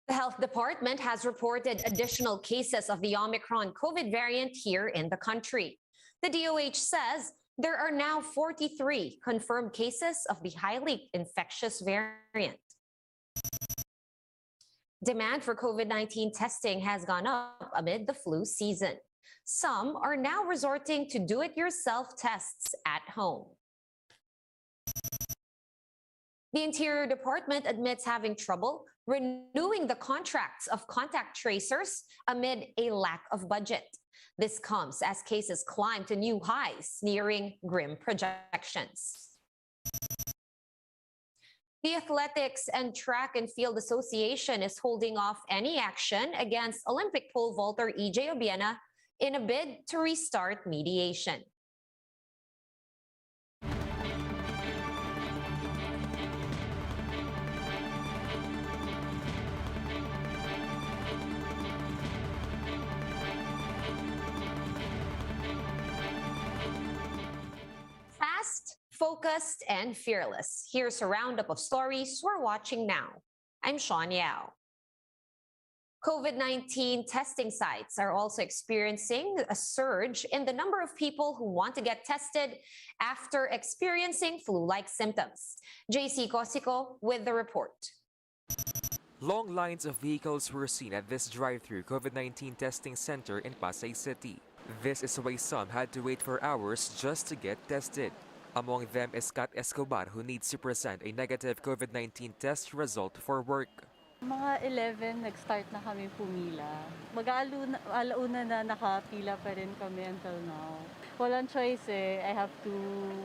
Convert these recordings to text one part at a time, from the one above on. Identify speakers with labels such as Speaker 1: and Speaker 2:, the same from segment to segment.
Speaker 1: The health department has reported additional cases of the Omicron COVID variant here in the country. The DOH says there are now 43 confirmed cases of the highly infectious variant. Demand for COVID-19 testing has gone up amid the flu season. Some are now resorting to do-it-yourself tests at home. The Interior Department admits having trouble renewing the contracts of contact tracers amid a lack of budget. This comes as cases climb to new highs, nearing grim projections. The Athletics and Track and Field Association is holding off any action against Olympic pole vaulter EJ Obiena in a bid to restart mediation. Fast, focused, and fearless. Here's a roundup of stories we're watching now. I'm Sean Yao. COVID-19 testing sites are also experiencing a surge in the number of people who want to get tested after experiencing flu-like symptoms. JC Cosico with the report.
Speaker 2: Long lines of vehicles were seen at this drive-through COVID-19 testing center in Pasay City. This is why some had to wait for hours just to get tested. Among them is Kat Escobar, who needs to present a negative COVID-19 test result for work.
Speaker 3: Mga 11, nag-start na kami pumila. Mag-alauna na nakapila pa rin kami until now. Walang choice I have to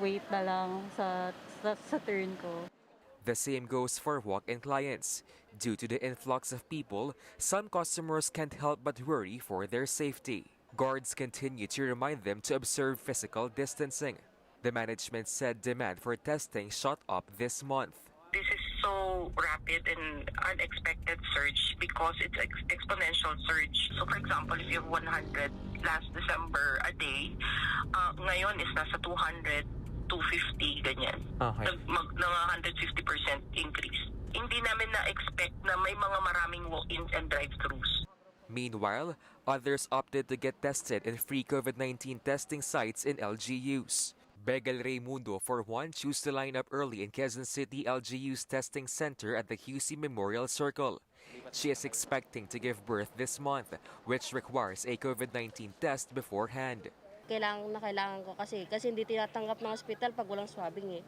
Speaker 3: wait na lang sa turn ko.
Speaker 2: The same goes for walk-in clients. Due to the influx of people, some customers can't help but worry for their safety. Guards continue to remind them to observe physical distancing. The management said demand for testing shot up this month.
Speaker 4: This is so rapid and unexpected surge because it's exponential surge. So for example, if you have 100 last December a day, ngayon is nasa 200, 250, ganyan.
Speaker 2: Okay.
Speaker 4: Na 150% increase. Hindi namin na-expect na may mga maraming walk-ins and drive-thrus.
Speaker 2: Meanwhile, others opted to get tested in free COVID-19 testing sites in LGUs. Begel Raimundo, for one, chose to line up early in Quezon City LGU's testing center at the QC Memorial Circle. She is expecting to give birth this month, which requires a COVID-19 test beforehand.
Speaker 5: Kailangan ko kasi hindi tinatanggap ng hospital pag walang swabbing .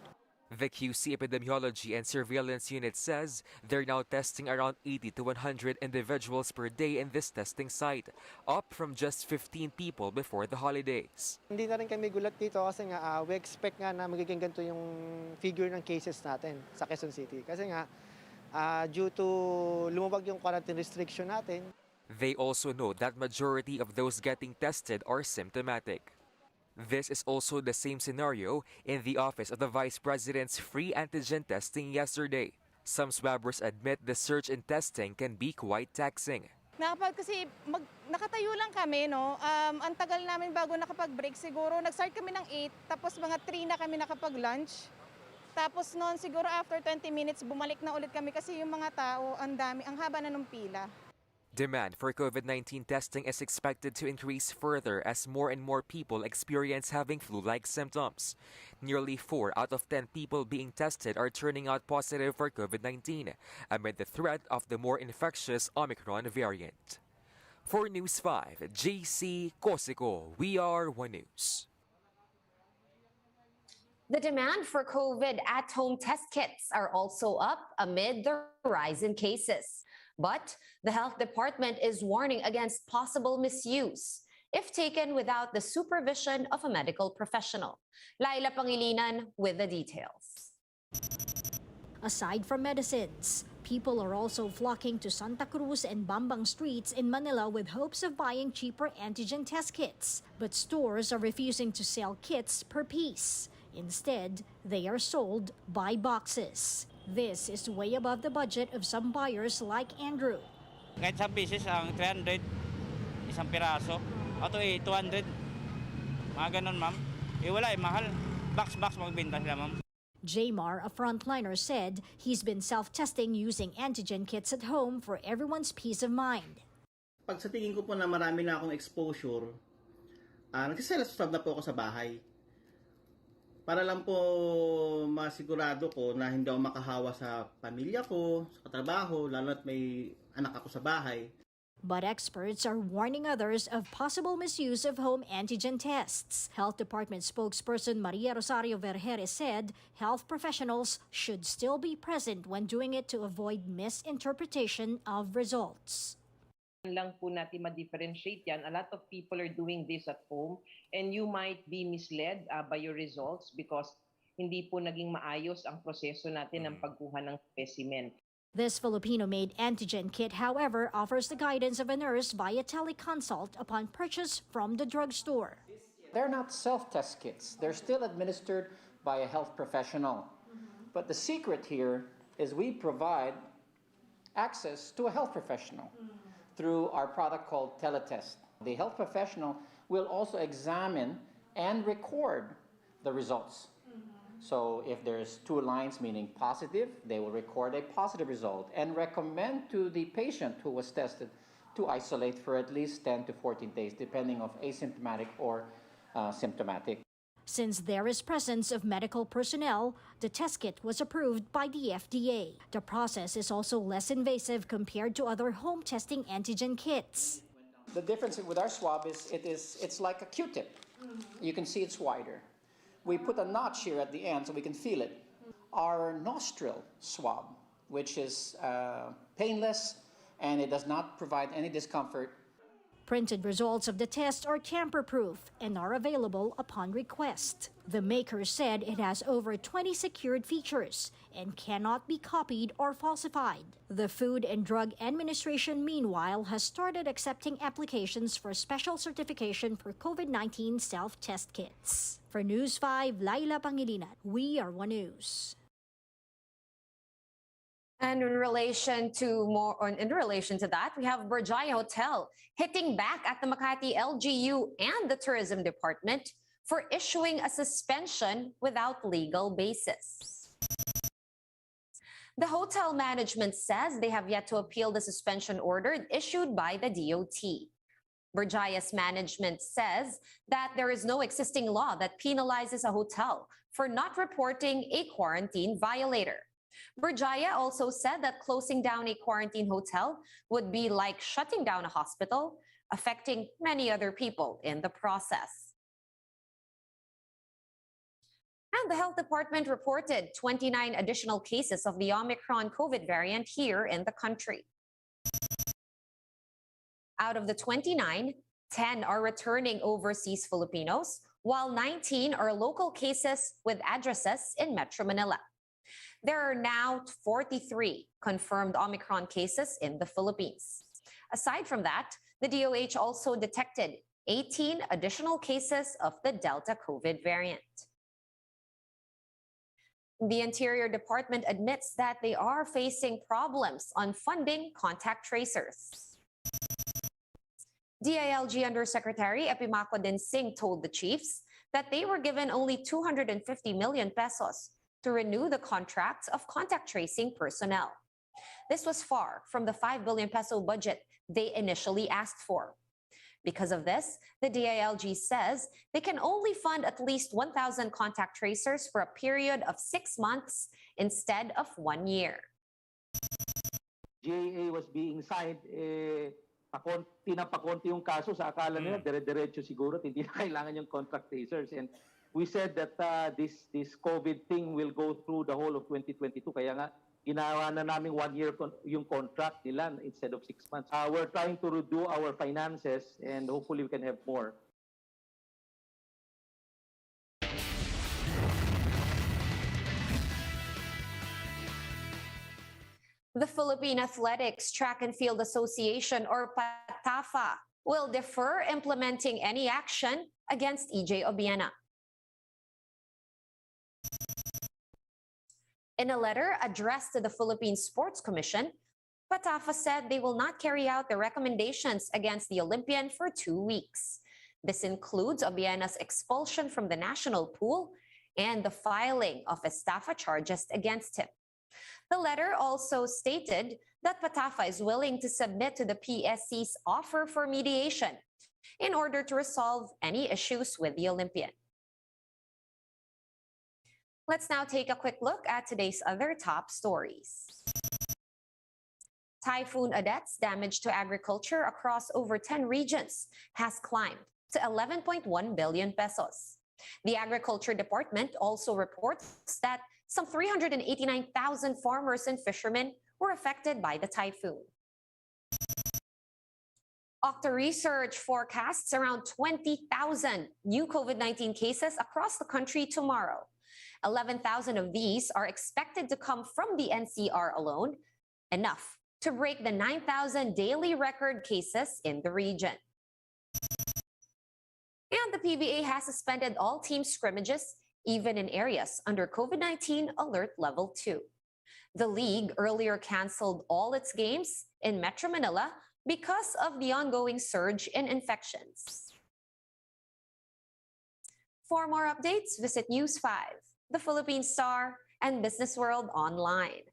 Speaker 2: The QC Epidemiology and Surveillance Unit says they're now testing around 80 to 100 individuals per day in this testing site, up from just 15 people before the holidays.
Speaker 6: Hindi na rin kami gulat dito kasi nga we expect nga na magiging ganito yung figure ng cases natin sa Quezon City. Kasi nga due to lumabag yung quarantine restriction natin.
Speaker 2: They also know that majority of those getting tested are symptomatic. This is also the same scenario in the office of the Vice President's free antigen testing yesterday. Some swabbers admit the surge in testing can be quite taxing.
Speaker 7: Kasi nakatayo lang kami, no? Ang tagal namin bago nakapag-break siguro. Nag-start kami ng 8, tapos mga 3 na kami nakapag-lunch. Tapos noon siguro after 20 minutes, bumalik na ulit kami kasi yung mga tao, ang haba na ng pila.
Speaker 2: Demand for COVID-19 testing is expected to increase further as more and more people experience having flu-like symptoms. Nearly 4 out of 10 people being tested are turning out positive for COVID-19 amid the threat of the more infectious Omicron variant. For News 5, JC Cosico, We Are One News.
Speaker 1: The demand for COVID at-home test kits are also up amid the rise in cases. But the health department is warning against possible misuse if taken without the supervision of a medical professional. Laila Pangilinan with the details.
Speaker 8: Aside from medicines, people are also flocking to Santa Cruz and Bambang streets in Manila with hopes of buying cheaper antigen test kits. But stores are refusing to sell kits per piece. Instead, they are sold by boxes. This is way above the budget of some buyers like Andrew.
Speaker 9: Kahit sa pieces ang 300, isang piraso. Ato 200. Mga ganun, ma'am. Wala mahal. Box magbenta sila, ma'am.
Speaker 8: Jamar, a frontliner, said he's been self-testing using antigen kits at home for everyone's peace of mind.
Speaker 10: Pag sa tingin ko po na marami na akong exposure, nagsiself-swab na po ako sa bahay. Para lang po masigurado ko na hindi ako makahawa sa pamilya ko, sa katrabaho, lalo at may anak ako sa bahay.
Speaker 8: But experts are warning others of possible misuse of home antigen tests. Health Department spokesperson Maria Rosario Vergere said health professionals should still be present when doing it to avoid misinterpretation of results.
Speaker 11: Lang po natin ma-differentiate yan. A lot of people are doing this at home and you might be misled by your results because hindi po naging maayos ang proseso natin ng pagkuha ng specimen.
Speaker 8: This Filipino-made antigen kit, however, offers the guidance of a nurse via teleconsult upon purchase from the drugstore.
Speaker 12: They're not self-test kits. They're still administered by a health professional. But the secret here is we provide access to a health professional through our product called Teletest. The health professional will also examine and record the results. So if there's 2 lines meaning positive, they will record a positive result and recommend to the patient who was tested to isolate for at least 10 to 14 days, depending on asymptomatic or symptomatic.
Speaker 8: Since there is presence of medical personnel, the test kit was approved by the FDA. The process is also less invasive compared to other home testing antigen kits.
Speaker 12: The difference with our swab is it's like a Q-tip. You can see it's wider. We put a notch here at the end so we can feel it. Our nostril swab, which is painless and it does not provide any discomfort.
Speaker 8: Printed results of the test are tamper-proof and are available upon request. The maker said it has over 20 secured features and cannot be copied or falsified. The Food and Drug Administration, meanwhile, has started accepting applications for special certification for COVID-19 self-test kits. For News 5, Laila Pangilinan, We Are One News.
Speaker 1: And in relation to that, we have Berjaya Hotel hitting back at the Makati LGU and the Tourism Department for issuing a suspension without legal basis. The hotel management says they have yet to appeal the suspension order issued by the DOT. Berjaya's management says that there is no existing law that penalizes a hotel for not reporting a quarantine violator. Berjaya also said that closing down a quarantine hotel would be like shutting down a hospital, affecting many other people in the process. And the Health Department reported 29 additional cases of the Omicron COVID variant here in the country. Out of the 29, 10 are returning overseas Filipinos, while 19 are local cases with addresses in Metro Manila. There are now 43 confirmed Omicron cases in the Philippines. Aside from that, the DOH also detected 18 additional cases of the Delta COVID variant. The Interior Department admits that they are facing problems on funding contact tracers. DILG Undersecretary Epimaco Densing told the chiefs that they were given only 250 million pesos to renew the contracts of contact tracing personnel. This was far from the 5 billion peso budget they initially asked for. Because of this, the DILG says they can only fund at least 1,000 contact tracers for a period of 6 months instead of 1 year.
Speaker 13: GAA was being signed, pinapakonti yung kaso sa akala nila, dire-diretso siguro, hindi na kailangan yung contract tracers. And we said that this COVID thing will go through the whole of 2022. Kaya nga, ginawa na namin 1 year yung contract nila instead of 6 months. We're trying to redo our finances and hopefully we can have more.
Speaker 1: The Philippine Athletics Track and Field Association, or PATAFA, will defer implementing any action against EJ Obiena. In a letter addressed to the Philippine Sports Commission, PATAFA said they will not carry out the recommendations against the Olympian for 2 weeks. This includes Obiena's expulsion from the national pool and the filing of estafa charges against him. The letter also stated that Patafa is willing to submit to the PSC's offer for mediation in order to resolve any issues with the Olympian. Let's now take a quick look at today's other top stories. Typhoon Odette's damage to agriculture across over 10 regions has climbed to 11.1 billion pesos. The Agriculture Department also reports that some 389,000 farmers and fishermen were affected by the typhoon. Octa Research forecasts around 20,000 new COVID-19 cases across the country tomorrow. 11,000 of these are expected to come from the NCR alone, enough to break the 9,000 daily record cases in the region. And the PBA has suspended all team scrimmages, even in areas under COVID-19 Alert Level 2. The league earlier canceled all its games in Metro Manila because of the ongoing surge in infections. For more updates, visit News 5, The Philippine Star, and Business World Online.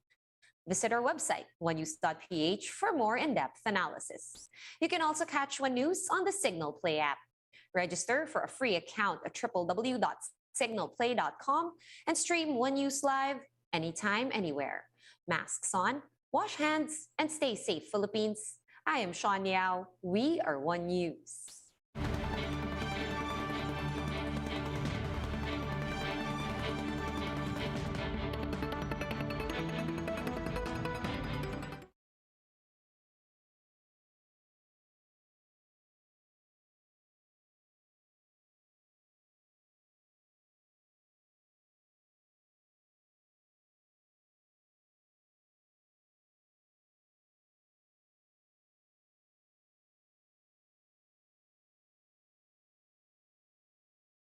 Speaker 1: Visit our website, onenews.ph, for more in-depth analysis. You can also catch One News on the Signal Play app. Register for a free account at www.signalplay.com and stream One News live anytime, anywhere. Masks on, wash hands, and stay safe, Philippines. I am Sean Yao. We are One News.